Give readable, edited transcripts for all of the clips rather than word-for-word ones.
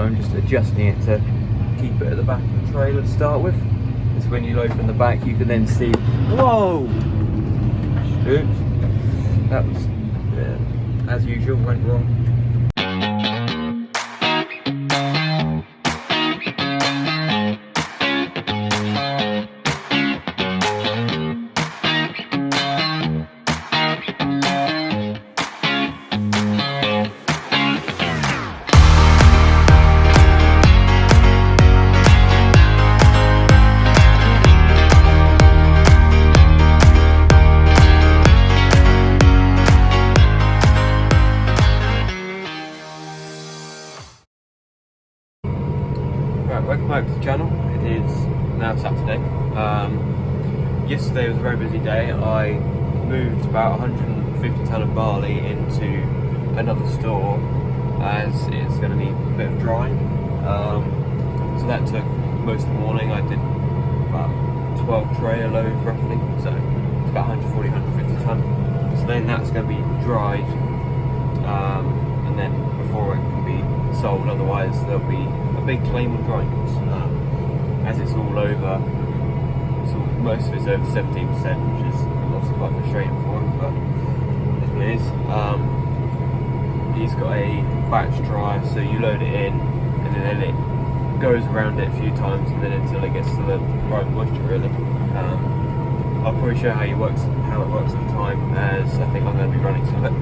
I'm just adjusting it to keep it at the back of the trailer to start with. Because when you open the back, you can then see. Whoa! Oops. That was, as usual, went wrong. Right, welcome back to the channel. It is now Saturday. Yesterday was a very busy day. I moved about 150 tonne of barley into another store as it's going to need a bit of drying. So that took most of the morning. I did about 12 trailer loads roughly, so it's about 140, 150 tonne. So then that's going to be dried, and then before it can be sold, otherwise there'll be a big claim on dryness. As it's all over, most of it's over 17%, which is obviously quite frustrating for him, but it is what it is. He's got a batch dryer, so you load it in and then it goes around it a few times and then until it gets to the right moisture really. I'll probably show how it works at the time, as I think I'm going to be running some of it.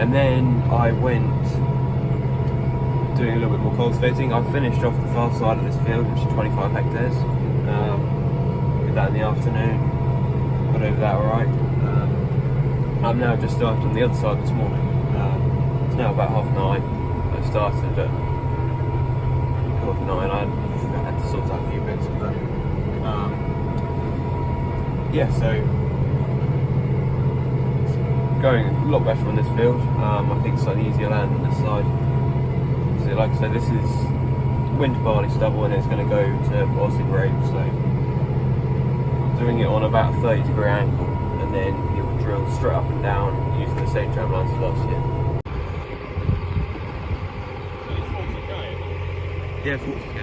And then I went doing a little bit more cultivating. I finished off the far side of this field, which is 25 hectares. Did that in the afternoon, got over that alright. I'm now just started on the other side this morning. It's now about 9:30. I started at 9:30. I had to sort out a few bits of that. Yeah, so it's going a lot better on this field. I think it's slightly easier land on this side. So like I said, this is winter barley stubble and it's going to go to bossing rape, so I'm doing it on about a 30-degree angle, and then it will drill straight up and down using the same tram lines as last year. Yeah, 40k.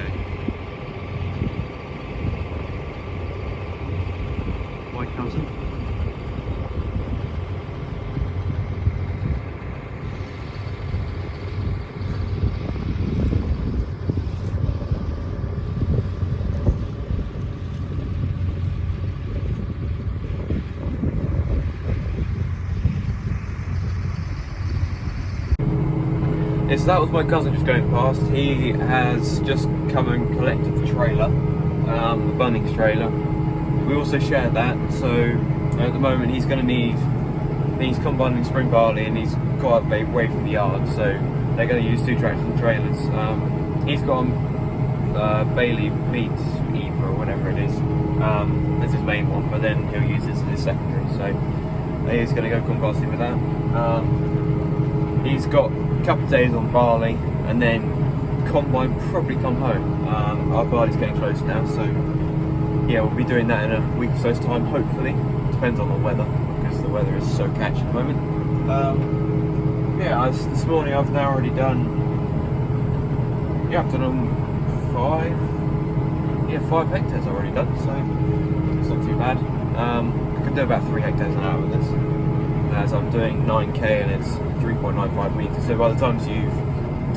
My cousin. Yeah, so that was my cousin just going past. He has just come and collected the trailer, the Bunnings trailer. We also share that, so at the moment he's combining spring barley and he's got away from the yard, so they're going to use two tractors and trailers. He's got Bailey Beats Neighbour or whatever it is, as his main one, but then he'll use this as his secondary, so he's going to go composting with that. He's got a couple of days on barley and then combine probably come home. Our barley's getting close now, so yeah, we'll be doing that in a week or so's time, hopefully. Depends on the weather, because the weather is so catchy at the moment. Yeah, this morning I've now already done, yeah, I've done 5 hectares already done, so it's not too bad. I could do about 3 hectares an hour with this, as I'm doing 9k and it's 3.95 metres, so by the time you've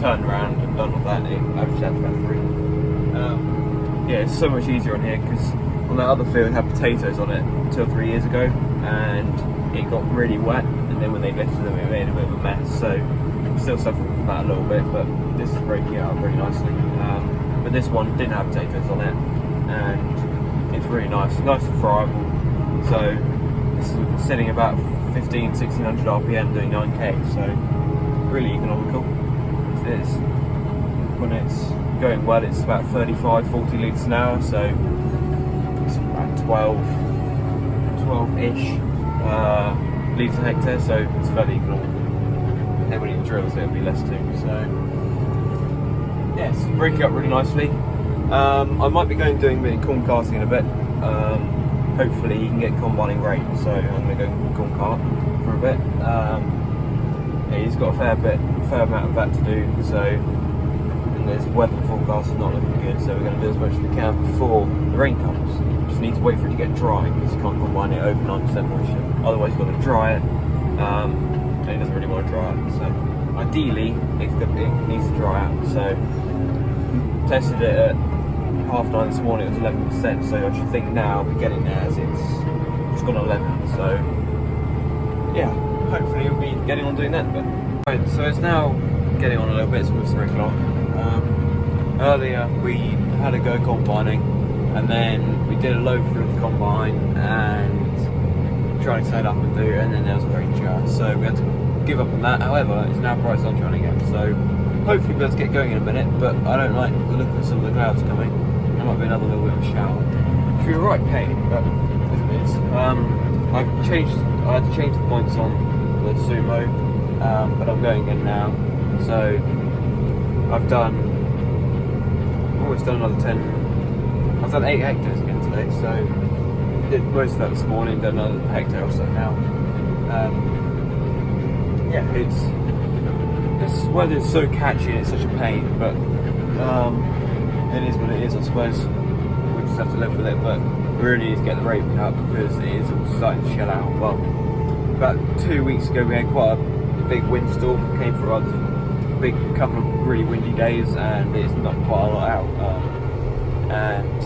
turned around and done all that, it averages out to about 3. Yeah, it's so much easier on here, because on that other field it had potatoes on it 2 or 3 years ago, and it got really wet, and then when they lifted them it made a bit of a mess, so I'm still suffering from that a little bit, but this is breaking it up really nicely. But this one didn't have potatoes on it, and it's really nice and friable, so this is sitting about 1600 RPM doing 9k, so really economical. It is. When it's going well, it's about 35-40 litres an hour, so it's about 12-ish litres a hectare, so it's fairly economical. And when it drills, it'll be less too. So yeah, it's breaking up really nicely. I might be doing a bit of corn casting in a bit. Hopefully, you can get combining rate, so I'm going to go corn cart for a bit. Yeah, he's got a fair amount of that to do, so this weather forecast is not looking good, so we're going to do as much as we can before the rain comes. Just need to wait for it to get dry, because you can't combine it over 9% moisture. Otherwise you've got to dry it, and he doesn't really want to dry it. So ideally, it needs to dry out. So tested it at 9:30 this morning, it was 11%, so I should think now we're getting there as it's gone 11, so yeah, hopefully we'll be getting on doing that a bit. Right, so it's now getting on a little bit, it's almost 3 o'clock. Earlier we had a go combining, and then we did a load through the combine and tried to set up and do, and then there was a rain shower, so we had to give up on that. However, it's now bright sunshine again, so hopefully we'll be able to get going in a minute, but I don't like the look of some of the clouds coming. There might be another little bit of a shower. It should be a right pain, but as it is. I had to change the points on the sumo, but I'm going again now. So I've almost done another 10. I've done 8 hectares again today, so did most of that this morning, done another hectare or so now. Yeah, this weather is so catchy and it's such a pain, but it is what it is, I suppose. We just have to live with it, but we really need to get the rape cut because it is all starting to shell out. Well, about 2 weeks ago we had quite a big windstorm, came through a big couple of really windy days, and it's knocked quite a lot out. And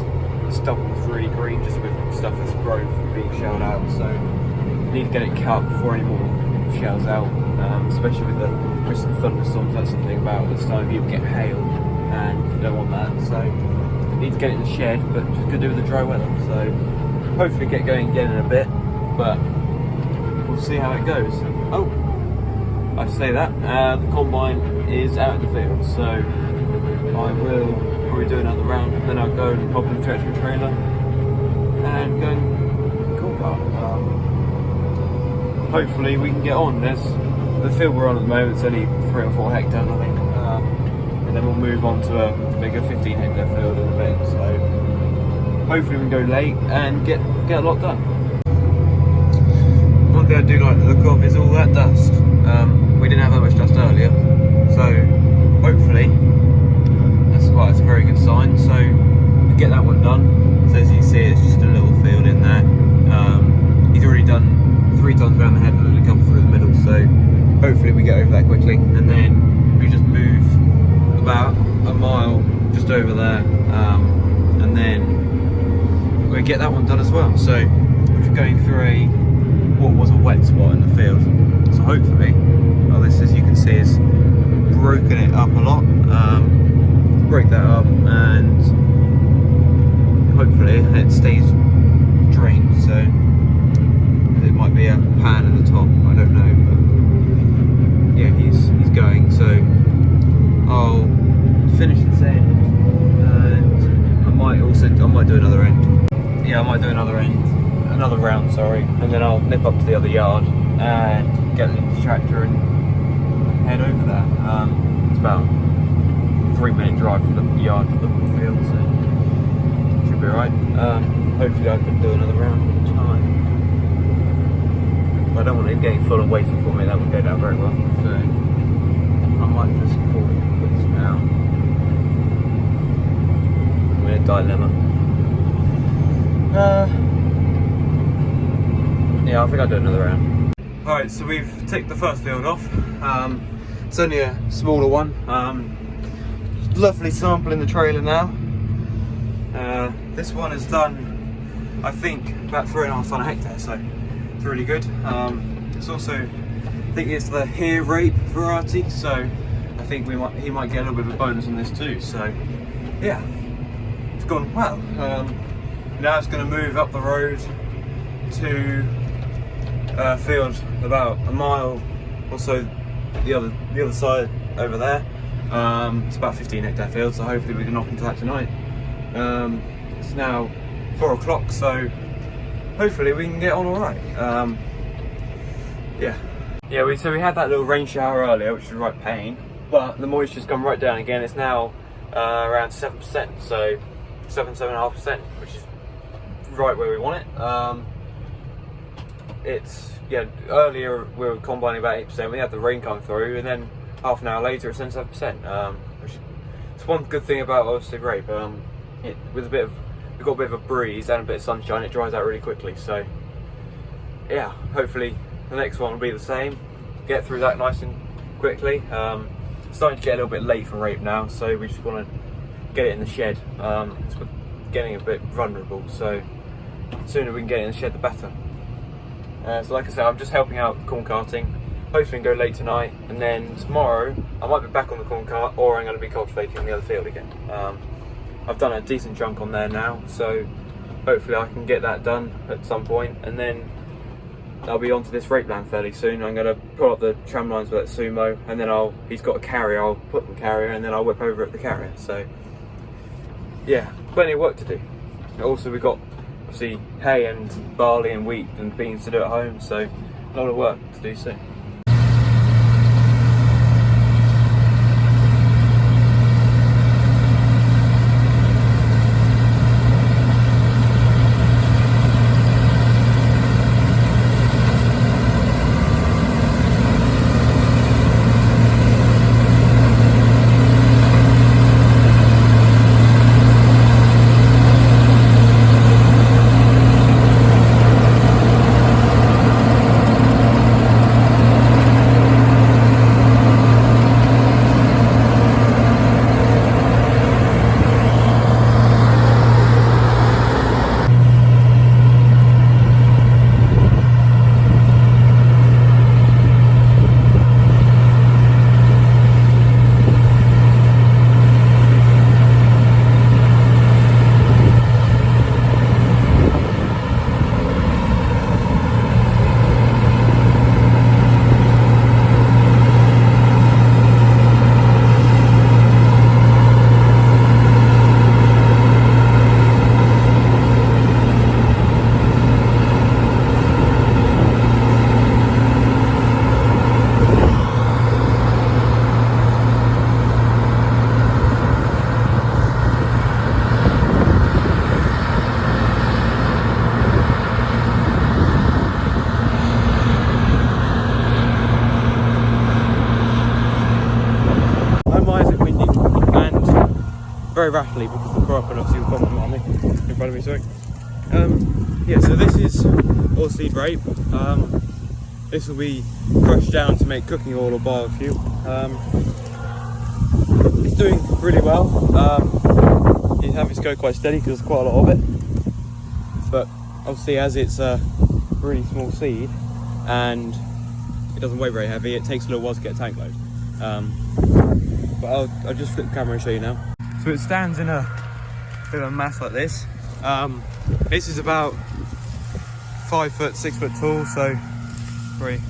the stubble was really green just with stuff that's grown from being shelled out, so we need to get it cut before any more shells out, especially with the risk of thunderstorms. That's something about this time of year, we get hail, and you don't want that, so need to get it in the shed, but just gonna do with the dry weather, so hopefully get going again in a bit, but we'll see how it goes. Oh, I say that, the combine is out in the field, so I will probably do another round, then I'll go and hop in the tractor trailer and go and cool car. Hopefully we can get on. There's the field we're on at the moment, it's only 3 or 4 hectares I think, and then we'll move on to a bigger 15 hectare field in a bit, so hopefully we can go late and get a lot done. One thing I do like the look of is all that dust. We didn't have that much dust earlier, so hopefully that's a very good sign. So we get that one done. So as you can see, it's just a little field in there. He's already done 3 times around the head and a couple through the middle, so hopefully we get over that quickly, and then we just move about a mile just over there, and then we get that one done as well. So we're going through what was a wet spot in the field, so hopefully, well, this, as you can see, is broken it up a lot. Break that up, and hopefully it stays drained, so it might be a pan at the top, I don't know, but yeah, he's going, so I'll finish this end, and I might do another end. Yeah, I might do another round, sorry, and then I'll nip up to the other yard and get into the tractor and head over there. It's about a 3-minute drive from the yard to the field, so should be alright. Hopefully I can do another round in time. I don't want him getting full and waiting for me, that would go down very well, so I might just call it quits now. I'm in a dilemma. Yeah, I think I'll do another round. Alright, so we've ticked the first field off. It's only a smaller one. Lovely sample in the trailer now. This one is done, I think, about 3.5 ton a hectare, so it's really good. It's also, I think it's the hair rape variety, so I think he might get a little bit of a bonus on this too. So yeah, it's gone well. Now it's going to move up the road to a field about a mile or so the other side over there. It's about 15 hectare field, so hopefully we can knock into that tonight. It's now 4 o'clock, so hopefully we can get on alright. Yeah, so we had that little rain shower earlier, which was right pain, but the moisture's gone right down again. It's now around 7%, so 7.5%, which is right where we want it. It's, yeah, earlier we were combining about 8%, we had the rain come through, and then half an hour later it's 7%, which is it's one good thing about obviously rape. We've got a bit of a breeze and a bit of sunshine, it dries out really quickly. So yeah, hopefully the next one will be the same. Get through that nice and quickly. It's starting to get a little bit late for rape now, so we just want to get it in the shed. It's getting a bit vulnerable, so the sooner we can get it in the shed the better. So like I said, I'm just helping out corn carting. Hopefully we can go late tonight, and then tomorrow I might be back on the corn cart, or I'm going to be cultivating on the other field again. I've done a decent chunk on there now, so hopefully I can get that done at some point, and then I'll be onto this rape land fairly soon. I'm going to pull up the tram lines with that sumo, and then he's got a carrier, I'll put the carrier, and then I'll whip over at the carrier. So yeah, plenty of work to do. Also we've got obviously hay and barley and wheat and beans to do at home, so a lot of work to do soon. Very rapidly because the crop and obviously the bottom on me in front of me, sorry. Yeah, so this is oilseed rape. This will be crushed down to make cooking oil or biofuel. It's doing really well. You have it to go quite steady because there's quite a lot of it. But obviously as it's a really small seed and it doesn't weigh very heavy, it takes a little while to get a tank load. But I'll just flip the camera and show you now. So it stands in a bit of a mass like this. This is about 5 foot, 6 foot tall, so probably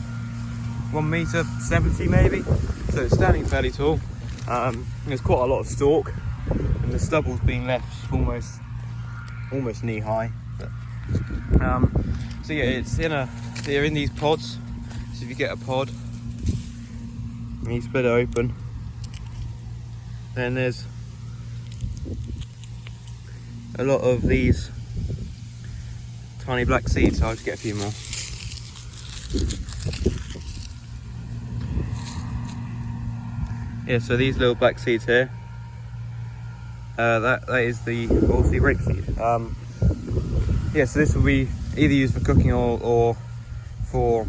1.70 m maybe. So it's standing fairly tall. There's quite a lot of stalk, and the stubble's been left almost knee high. So yeah, it's they're in these pods. So if you get a pod and you split it open, then there's a lot of these tiny black seeds, so I'll just get a few more. Yeah, so these little black seeds here, that is the oilseed rapeseed. Yeah, so this will be either used for cooking oil or for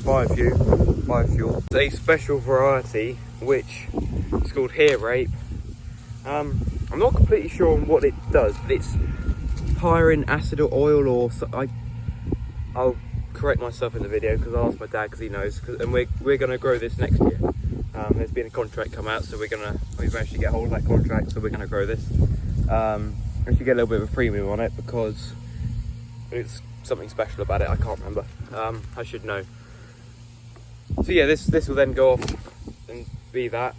biofuel. It's a special variety which is called hair rape. I'm not completely sure on what it does, but it's higher in acid or oil, or I'll correct myself in the video because I'll ask my dad because he knows. And we're going to grow this next year. There's been a contract come out, so we've managed to get hold of that contract, so we're going to grow this. Actually get a little bit of a premium on it because it's something special about it. I can't remember. I should know. So yeah, this will then go off and be that.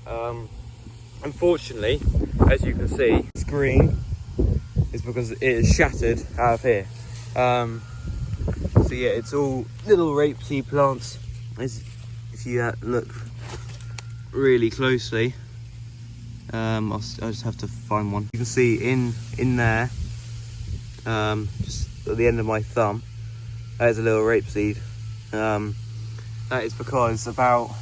Unfortunately, as you can see, it's green is because it is shattered out of here. So yeah, it's all little rapeseed plants. If you look really closely, I'll just have to find one. You can see in there, just at the end of my thumb, there's a little rapeseed. That is because about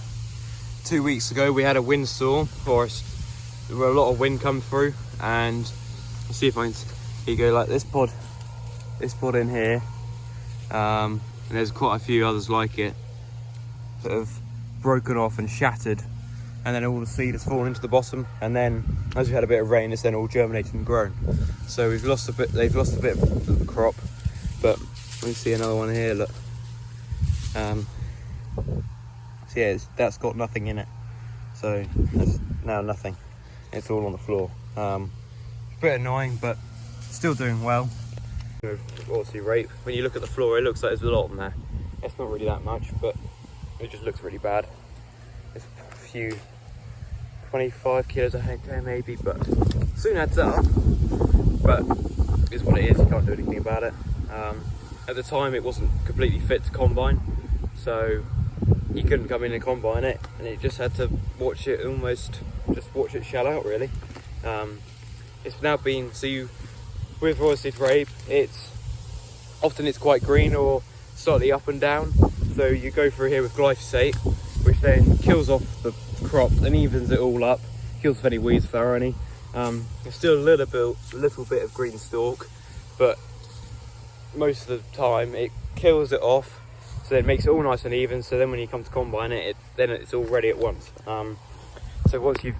2 weeks ago we had a windstorm, or a lot of wind come through, and I'll see if I can. Here you go, like this pod in here, and there's quite a few others like it that have broken off and shattered, and then all the seed has fallen into the bottom, and then as we had a bit of rain, it's then all germinated and grown. So we've lost a bit. They've lost a bit of the crop, but we see another one here. Look, so yeah, that's got nothing in it. So there's now nothing. It's all on the floor. A bit annoying, but still doing well. Obviously, rape. When you look at the floor, it looks like there's a lot on there. It's not really that much, but it just looks really bad. There's a few 25 kilos a hectare maybe, but soon adds up. But it's what it is. You can't do anything about it. At the time, it wasn't completely fit to combine, so you couldn't come in and combine it, and it just had to watch it shell out really. It's now been, with oilseed rape, it's quite green or slightly up and down, so you go through here with glyphosate, which then kills off the crop and evens it all up, kills off any weeds if there are any. There's still a little bit of green stalk, but most of the time it kills it off, so it makes it all nice and even, so then when you come to combine it, then it's all ready at once. So once you've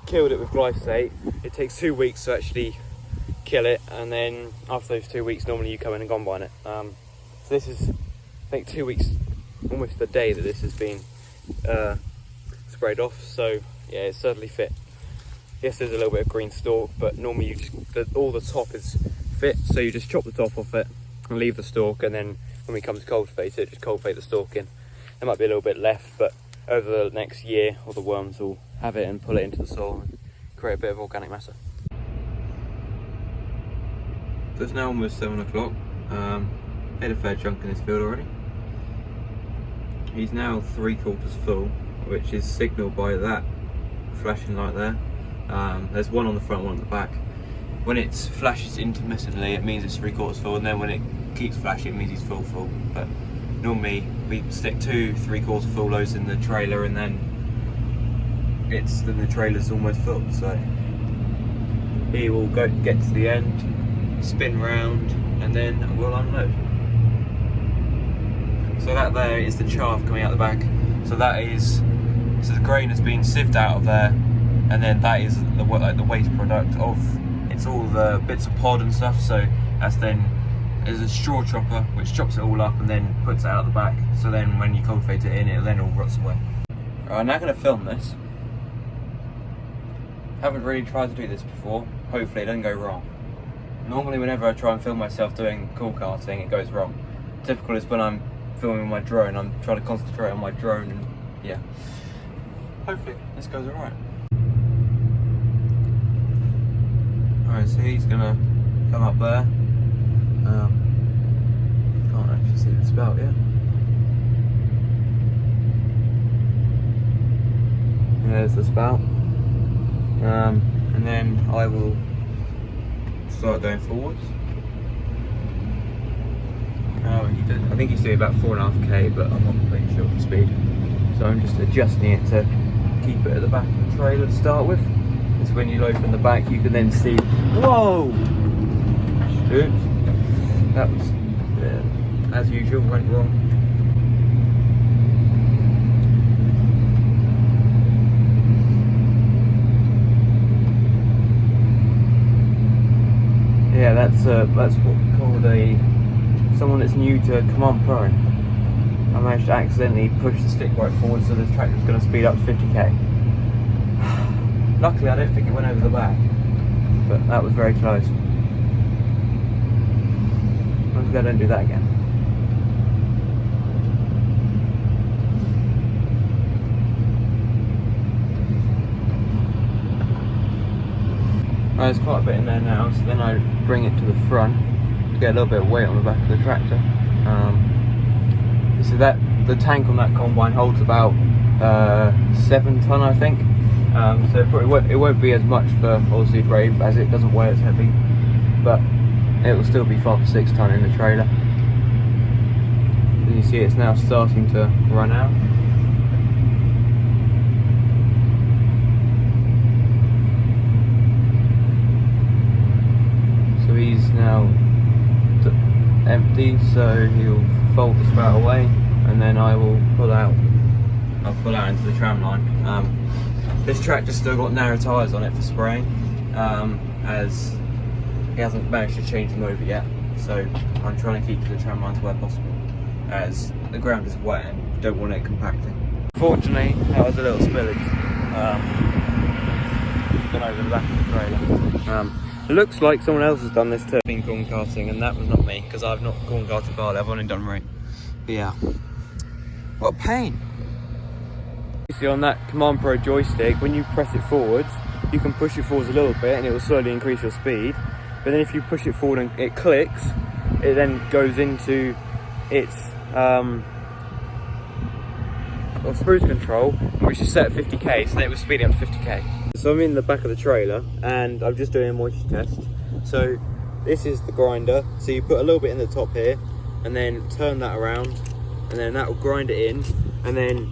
killed it with glyphosate, it takes 2 weeks to actually kill it, and then after those 2 weeks normally you come in and combine it. So this is, I think, 2 weeks, almost the day that this has been sprayed off, so yeah, it's certainly fit. Yes, there's a little bit of green stalk, but normally all the top is fit, so you just chop the top off it and leave the stalk, and then when we come to cultivate it, just cultivate the stalk in. There might be a little bit left, but over the next year, all the worms will have it and pull it into the soil and create a bit of organic matter. So it's now almost 7 o'clock. Had a fair chunk in this field already. He's now 3/4 full, which is signalled by that flashing light there. There's one on the front, one on the back. When it flashes intermittently, it means it's 3/4 full, and then when it keeps flashing, it means he's full. But normally we stick 2 3/4 full loads in the trailer, and then the trailer's almost full. So he will get to the end, spin round, and then we'll unload. So that there is the chaff coming out the back. So the grain has been sieved out of there, and then that is the waste product of, it's all the bits of pod and stuff. So that's then, there's a straw chopper which chops it all up and then puts it out the back. So then when you cultivate it in, it then all rots away. Right, I'm now going to film this. Haven't really tried to do this before. Hopefully it doesn't go wrong. Normally whenever I try and film myself doing cool carting, it goes wrong. Typical is when I'm filming with my drone, I'm trying to concentrate on my drone, and yeah. Hopefully this goes alright. Alright, so he's gonna come up there. Can't actually see the spout yet. There's the spout. And then I will start going forwards. I think he's doing about 4.5k, but I'm not completely sure of the speed. So I'm just adjusting it to keep it at the back of the trailer to start with. Because when you open the back, you can then see. Whoa! Oops. That was, as usual, went wrong. Yeah, that's what we call someone that's new to command prone. I managed to accidentally push the stick right forward, so this tractor's going to speed up to 50k. Luckily I don't think it went over the back, but that was very close. Hopefully I don't do that again. There's quite a bit in there now, so then I bring it to the front to get a little bit of weight on the back of the tractor. You see that the tank on that combine holds about 7 tonne, I think. So it won't be as much for oilseed rape, as it doesn't weigh as heavy, but it will still be 5 to 6 tonne in the trailer. And you see it's now starting to run out. empty, so he'll fold the spout away, and then I will pull out. I'll pull out into the tram line. This tractor's still got narrow tyres on it for spraying, as he hasn't managed to change them over yet. So I'm trying to keep the tram lines where possible, as the ground is wet and don't want it compacting. Fortunately, that was a little spillage. Gone over the back of the trailer. It looks like someone else has done this too. Been corn carting, and that was not me, because I've not corn carted barley. I've only done wheat. But yeah, what a pain. See, on that Command Pro joystick, when you press it forwards, you can push it forwards a little bit and it will slowly increase your speed. But then if you push it forward and it clicks, it then goes into its cruise control, which is set at 50k, so then it was speeding up to 50k. So I'm in the back of the trailer and I'm just doing a moisture test. So this is the grinder, so you put a little bit in the top here and then turn that around, and then that will grind it in, and then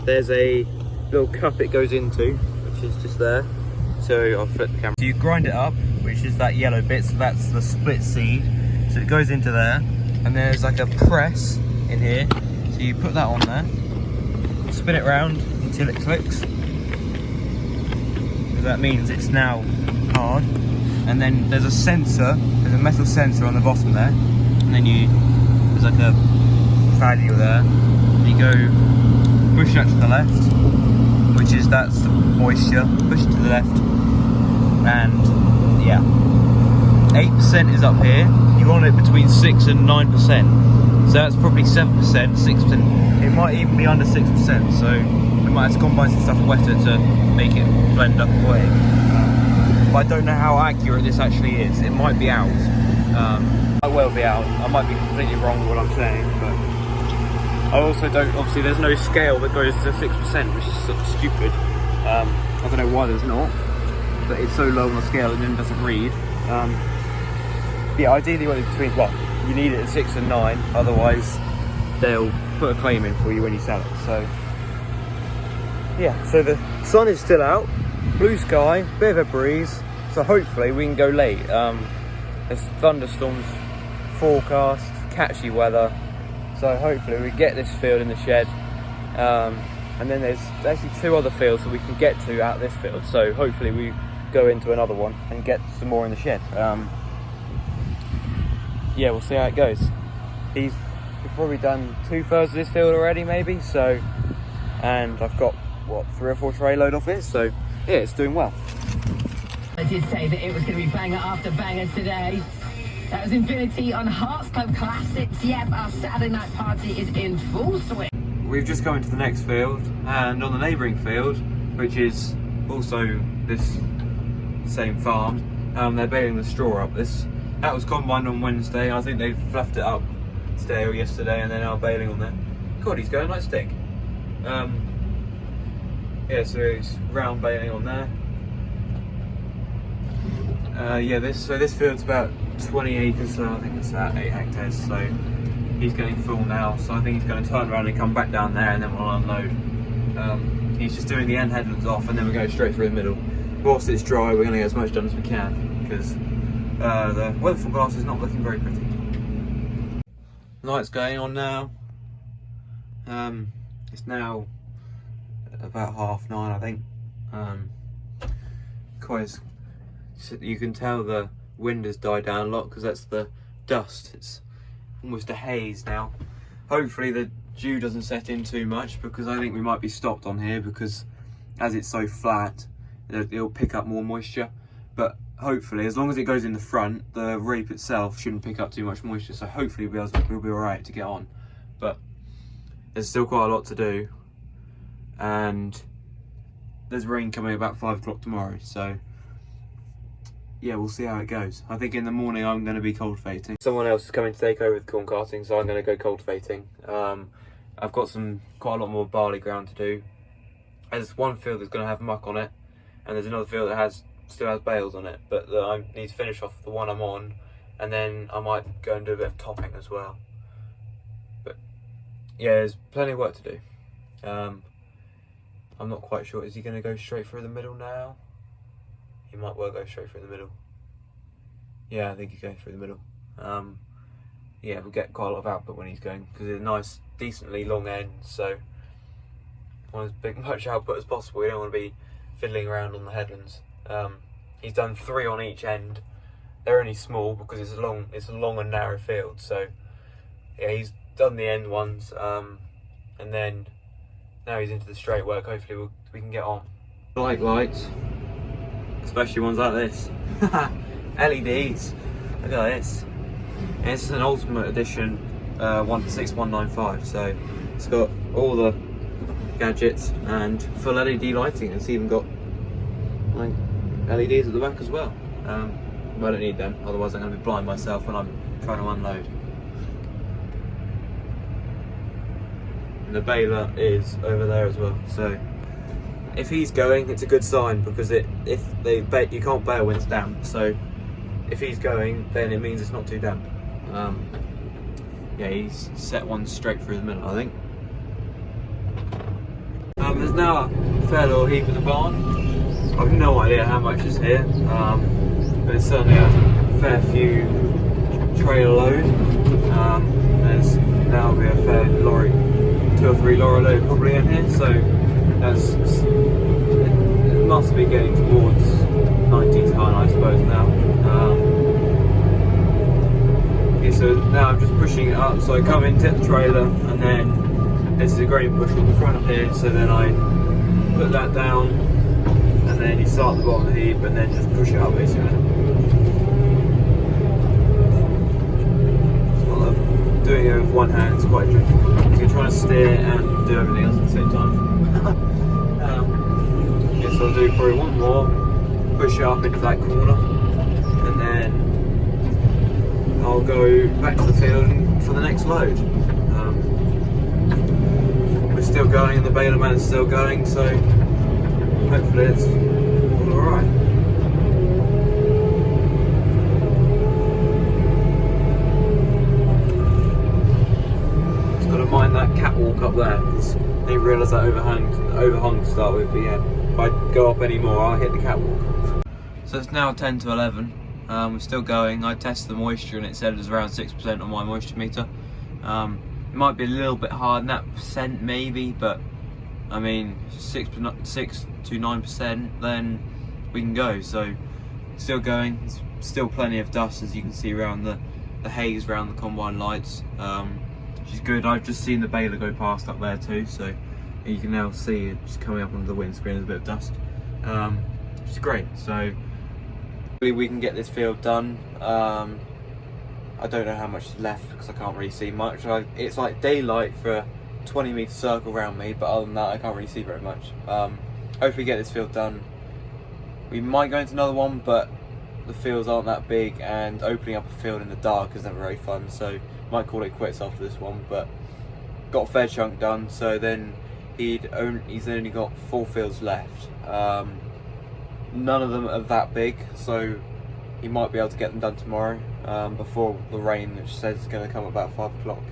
there's a little cup it goes into, which is just there. So I'll flip the camera. So you grind it up, which is that yellow bit, so that's the split seed. So it goes into there, and there's like a press in here. So you put that on there, spin it around until it clicks. So that means it's now hard. And then there's a sensor, there's a metal sensor on the bottom there. And then there's like a value there. You go, push that to the left, which is, that's the moisture, push it to the left, and yeah, 8% is up here. You want it between 6 and 9%, so that's probably 7%, 6%, it might even be under 6%, so we might have to combine some stuff wetter to make it blend up away. But I don't know how accurate this actually is. It might be out, might well be out, I might be completely wrong with what I'm saying, but I also don't, obviously there's no scale that goes to 6%, which is sort of stupid. I don't know why there's not, but it's so low on the scale and then doesn't read. Yeah, ideally you want it between, well, you need it at 6 and 9, otherwise they'll put a claim in for you when you sell it. So yeah, so the sun is still out, blue sky, bit of a breeze, so hopefully we can go late. There's thunderstorms forecast, catchy weather. So hopefully we get this field in the shed, and then there's actually 2 other fields that we can get to out of this field. So hopefully we go into another one and get some more in the shed. Yeah, we'll see how it goes. We've probably done 2/3 of this field already, maybe. So, and I've got what, 3 or 4 tray load off it. So yeah, it's doing well. I did say that it was going to be banger after banger today. That was Infinity on Hearts Club Classics. Yep, our Saturday night party is in full swing. We've just come into the next field, and on the neighbouring field, which is also this same farm, they're baling the straw up. That was combined on Wednesday. I think they fluffed it up today or yesterday, and they're now baling on there. God, he's going like stick. Yeah, so it's round baling on there. Yeah, this field's about 20 acres, so I think it's about 8 hectares, so he's getting full now, so I think he's going to turn around and come back down there and then we'll unload. He's just doing the end headlands off and then we're going straight through the middle. Whilst it's dry, we're going to get as much done as we can, because the weather forecast is not looking very pretty. Night's going on now. It's now about 9:30, I think. You can tell the wind has died down a lot because that's the dust. It's almost a haze now. Hopefully the dew doesn't set in too much, because I think we might be stopped on here, because as it's so flat it'll pick up more moisture. But hopefully, as long as it goes in the front, the rape itself shouldn't pick up too much moisture, so hopefully we'll be alright to get on. But there's still quite a lot to do, and there's rain coming about 5 o'clock tomorrow, so yeah, we'll see how it goes. I think in the morning I'm going to be cultivating. Someone else is coming to take over the corn carting, so I'm going to go cultivating. I've got quite a lot more barley ground to do. There's one field that's going to have muck on it, and there's another field that still has bales on it, but I need to finish off the one I'm on, and then I might go and do a bit of topping as well. But yeah, there's plenty of work to do. I'm not quite sure. Is he going to go straight through the middle now? He might well go straight through the middle. Yeah, I think he's going through the middle. yeah, we'll get quite a lot of output when he's going, because it's a nice, decently long end, so want as much output as possible. We don't want to be fiddling around on the headlands. He's done 3 on each end. They're only small because it's a long and narrow field, so yeah, he's done the end ones, and then now he's into the straight work. Hopefully we can get on. I like lights, especially ones like this. LEDs, look at this. And it's an Ultimate Edition 16195, so it's got all the gadgets and full LED lighting. It's even got like LEDs at the back as well. But I don't need them, otherwise I'm going to be blind myself when I'm trying to unload. And the baler is over there as well, so if he's going, it's a good sign, because you can't bail when it's damp, so if he's going, then it means it's not too damp. Yeah, he's set one straight through the middle, I think. There's now a fair little heap in the barn. I've no idea how much is here, but it's certainly a fair few trailer load. There's now be a fair lorry, 2 or 3 lorry load probably in here, so it must be getting towards 90 ton, I suppose now. Yeah, so now I'm just pushing it up, so I come into the trailer, and then this is a grain push on the front here, so then I put that down, and then you start at the bottom of the heap, and then just push it up basically. Well, I'm doing it with one hand, it's quite tricky, because you're trying to steer and do everything else at the same time. Yeah, so I'll do probably one more, push it up into that corner, and then I'll go back to the field for the next load. We're still going, and the baler man's still going, so hopefully it's all alright. Just got to mind that catwalk up there, because I didn't realise that overhung to start with, but yeah, if I go up any more, I'll hit the catwalk. So it's now 10 to 11. We're still going. I tested the moisture and it said it was around 6% on my moisture meter. It might be a little bit hard in that percent maybe, but I mean 6 to 9%, then we can go. So still going. There's still plenty of dust, as you can see around the haze around the combine lights, which is good. I've just seen the baler go past up there too, so you can now see it just coming up onto the windscreen. There's a bit of dust, which is great. So we can get this field done. I don't know how much is left because I can't really see much. It's like daylight for a 20-metre circle around me, but other than that I can't really see very much. Hopefully get this field done. We might go into another one, but the fields aren't that big, and opening up a field in the dark is never very fun, so might call it quits after this one. But got a fair chunk done, so then he's only got 4 fields left. None of them are that big, so he might be able to get them done tomorrow, before the rain, which says it's going to come about 5 o'clock.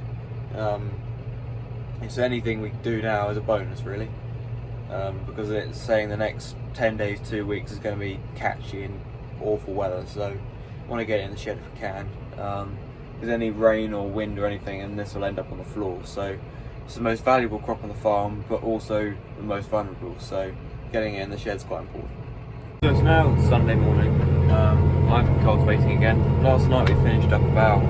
So anything we can do now is a bonus, really, because it's saying the next 10 days, 2 weeks is going to be catchy and awful weather, so I want to get it in the shed if we can. If there's any rain or wind or anything, and this will end up on the floor, so it's the most valuable crop on the farm, but also the most vulnerable, so getting it in the shed is quite important. So it's now Sunday morning. I'm cultivating again. Last night we finished up about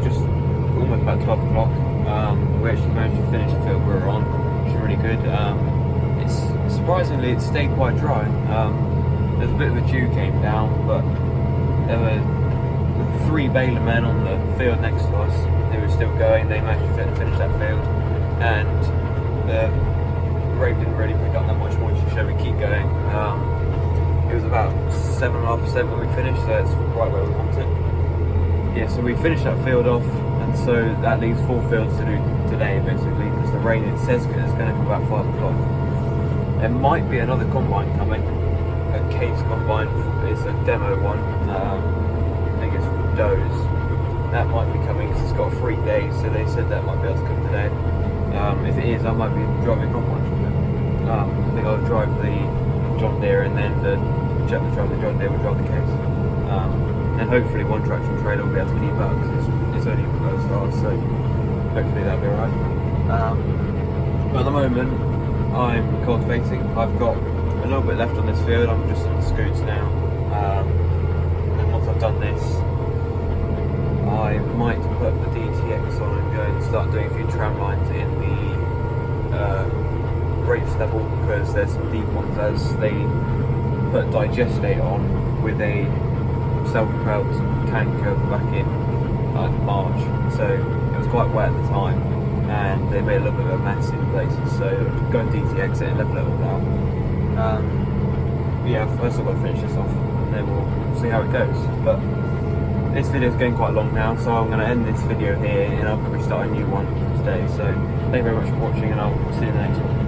just almost about 12 o'clock. We actually managed to finish the field we were on, which is really good. It's surprisingly it stayed quite dry. There's a bit of a dew came down, but there were 3 baler men on the field next to us. They were still going. They managed to finish that field, and the rain didn't really pick up that much moisture, so we keep going. It was about 7.5% when we finished, so that's right where we want it. Yeah, so we finished that field off, and so that leaves 4 fields to do today, basically, because the rain, it says it's going to come about 5 o'clock. There might be another combine coming, a case combine. It's a demo one. I think it's from Doe's. That might be coming because it's got a free day, so they said that might be able to come today. If it is, I might be driving combine from it. I think I'll drive the John Deere, and then the chap that drives the John Deere will drive the case. And hopefully one traction trailer will be able to keep up, because it's only the first start, so hopefully that'll be alright. But at the moment, I'm cultivating. I've got a little bit left on this field. I'm just on the scoots now. And then once I've done this, I might put the DTX on and go and start doing a few tram lines in the rape stubble, because there's some deep ones, as they put digestate on with a self-propelled tanker back in March, so it was quite wet at the time and they made a little bit of a mess in places, so go and DTX it and level it all out. But yeah, first I've got to finish this off and then we'll see how it goes. But this video is getting quite long now, so I'm going to end this video here and I'll probably start a new one today. So thank you very much for watching and I'll see you in the next one.